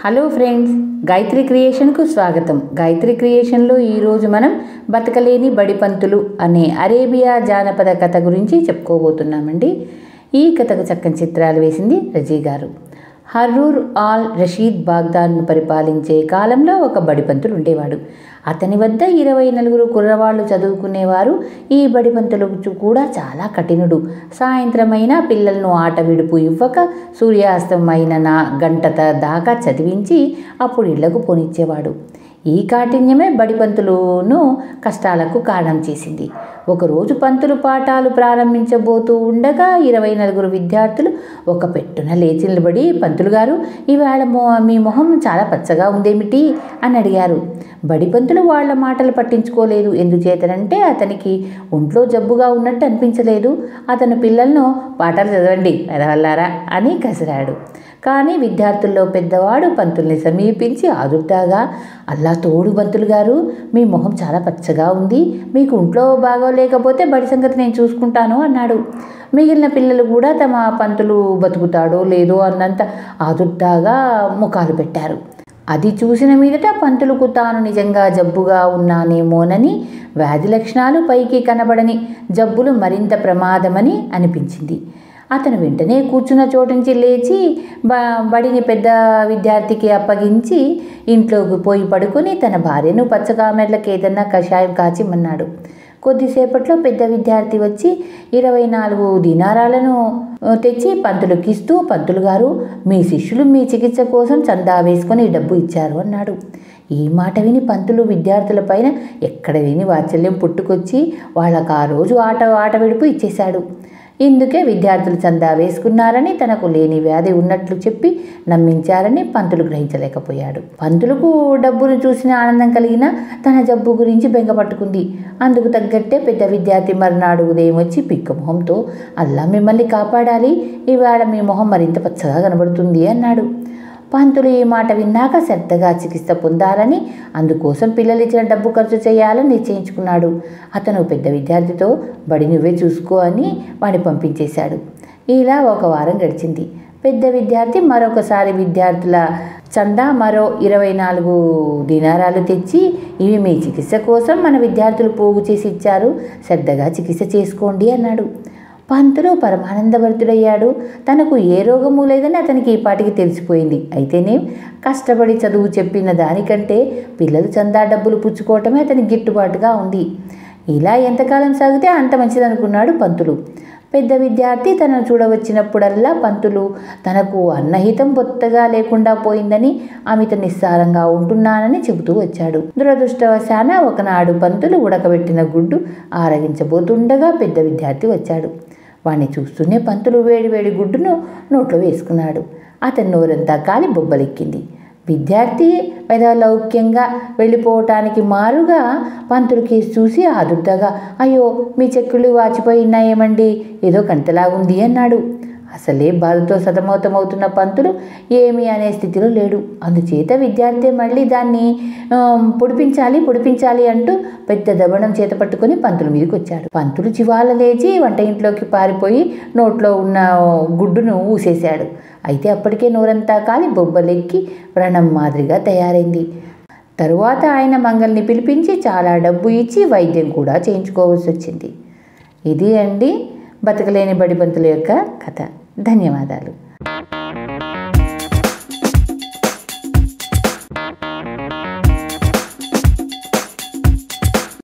Hello friends, Gayatri క్రియేషన్కు స్వాగతం. గాయత్రి క్రియేషన్లో ఈరోజు మనం బతకలేని బడిపంతులు అనే అరేబియా జానపద కథ గురించి చెప్పుకోబోతున్నామండి. ఈ కథకు చక్కని చిత్రాలు వేసింది రజీ గారు. హర్రూర్ ఆల్ రషీద్ బాగ్దాద్ను పరిపాలించే కాలంలో ఒక బడిపంతులు ఉండేవాడు. అతని వద్ద 24 కుర్రవాళ్ళు చదువుకునేవారు. ఈ బడిపంతులకు కూడా చాలా కఠినుడు. సాయంత్రమైనా పిల్లలను ఆట విడుపు ఇవ్వక సూర్యాస్తమైన గంట దాకా చదివించి అప్పుడు ఇళ్లకు పోనిచ్చేవాడు. ఈ కాఠిన్యమే బడిపంతులను కష్టాలకు కారణం చేసింది. ఒకరోజు పంతులు పాఠాలు ప్రారంభించబోతూ ఉండగా 24 విద్యార్థులు ఒక పెట్టున లేచి నిలబడి, పంతులు గారు, ఈవేళ మీ మొహం చాలా పచ్చగా ఉందేమిటి అని అడిగారు. బడిపంతులు వాళ్ళ మాటలు పట్టించుకోలేదు. ఎందుచేతనంటే అతనికి ఒంట్లో జబ్బుగా ఉన్నట్టు అనిపించలేదు. అతను పిల్లలను పాఠాలు చదవండి ఎదవల్లారా అని కసిరాడు. కానీ విద్యార్థుల్లో పెద్దవాడు పంతుల్ని సమీపించి ఆదుర్దాగా, అల్లా తోడు పంతులు గారు, మీ మొహం చాలా పచ్చగా ఉంది. మీకు ఒంట్లో బాగోలేకపోతే బడి సంగతి నేను చూసుకుంటాను అన్నాడు. మిగిలిన పిల్లలు కూడా తమ పంతులు బతుకుతాడో లేదో అన్నంత ఆదుర్దాగా ముఖాలు పెట్టారు. అది చూసిన మీదట పంతులకు తాను నిజంగా జబ్బుగా ఉన్నానేమోనని, వ్యాధి లక్షణాలు పైకి కనబడని జబ్బులు మరింత ప్రమాదమని అనిపించింది. అతను వెంటనే కూర్చున్న చోటు నుంచి లేచి బడిని పెద్ద విద్యార్థికి అప్పగించి ఇంట్లోకి పోయి పడుకొని తన భార్యను పచ్చకామెర్లకు ఏదన్నా కషాయం కాచిమన్నాడు. కొద్దిసేపట్లో పెద్ద విద్యార్థి వచ్చి 24 దీనారాలను తెచ్చి పంతులకిస్తూ, పంతులు గారు, మీ శిష్యులు మీ చికిత్స కోసం చందా వేసుకొని డబ్బు ఇచ్చారు అన్నాడు. ఈ మాట విని పంతులు విద్యార్థుల పైన ఎక్కడ విని వాత్సల్యం పుట్టుకొచ్చి వాళ్ళకు ఆ రోజు ఆట విడుపు ఇచ్చేశాడు. ఇందుకే విద్యార్థులు చందా వేసుకున్నారని, తనకు లేని వ్యాధి ఉన్నట్లు చెప్పి నమ్మించారని పంతులు గ్రహించలేకపోయాడు. పంతులకు డబ్బును చూసిన ఆనందం కలిగిన తన జబ్బు గురించి బెంగపట్టుకుంది. అందుకు తగ్గట్టే పెద్ద విద్యార్థి మర్నాడు ఉదయం వచ్చి పిక్క మొహంతో, అల్లా మిమ్మల్ని కాపాడాలి, ఈవేళ మీ మొహం మరింత పచ్చగా కనబడుతుంది అన్నాడు. పంతులు ఈ మాట విన్నాక శ్రద్ధగా చికిత్స పొందాలని, అందుకోసం పిల్లలు ఇచ్చిన డబ్బు ఖర్చు చేయాలని నిశ్చయించుకున్నాడు. అతను పెద్ద విద్యార్థితో, బడి నువ్వే చూసుకో అని వాడిని పంపించేశాడు. ఇలా ఒక వారం గడిచింది. పెద్ద విద్యార్థి మరొకసారి విద్యార్థుల చందా మరో 24 దీనారాలు తెచ్చి, ఇవి మీ చికిత్స కోసం మన విద్యార్థులు పోగు చేసి ఇచ్చారు, శ్రద్ధగా చికిత్స చేసుకోండి అన్నాడు. పంతులు పరమానందభరితుడయ్యాడు. తనకు ఏ రోగము లేదని అతనికి ఈ పాటికి తెలిసిపోయింది. అయితేనే కష్టపడి చదువు చెప్పిన దానికంటే పిల్లలు చందా డబ్బులు పుచ్చుకోవటమే అతనికి గిట్టుబాటుగా ఉంది. ఇలా ఎంతకాలం సాగితే అంత మంచిదనుకున్నాడు పంతులు. పెద్ద విద్యార్థి తనను చూడవచ్చినప్పుడల్లా పంతులు తనకు అన్నహితం బొత్తగా లేకుండా పోయిందని, అమిత నిస్సారంగా ఉంటున్నానని చెబుతూ వచ్చాడు. దురదృష్టవశాన ఒకనాడు పంతులు ఉడకబెట్టిన గుడ్డు ఆరగించబోతుండగా పెద్ద విద్యార్థి వచ్చాడు. వాణ్ణి చూస్తూనే పంతులు వేడివేడి గుడ్డును నోట్లో వేసుకున్నాడు. అతని నోరంతా కాలి బొబ్బలెక్కింది. విద్యార్థి లౌక్యంగా వెళ్ళిపోవటానికి మారుగా పంతులకి చూసి ఆదుర్దాగా, అయ్యో, మీ చెక్కులు వాచిపోయినాయేమండి, ఏదో కంటలాగుంది అన్నాడు. అసలే బాధతో సతమతమవుతున్న పంతులు ఏమీ అనే స్థితిలో లేడు. అందుచేత విద్యార్థి మళ్ళీ దాన్ని పొడిపించాలి అంటూ పెద్ద దబణం చేత పట్టుకొని పంతుల మీదకి వచ్చాడు. పంతులు చివాల లేచి వంట ఇంట్లోకి పారిపోయి నోట్లో ఉన్న గుడ్డును ఊసేశాడు. అయితే అప్పటికే నోరంతా కాలి బొబ్బలెక్కి వ్రణం మాదిరిగా తయారైంది. తరువాత ఆయన మంగల్ని పిలిపించి చాలా డబ్బు ఇచ్చి వైద్యం కూడా చేయించుకోవాల్సి వచ్చింది. ఇది అండి బతకలేని బడిపంతుల యొక్క కథ. ధన్యవాదాలు.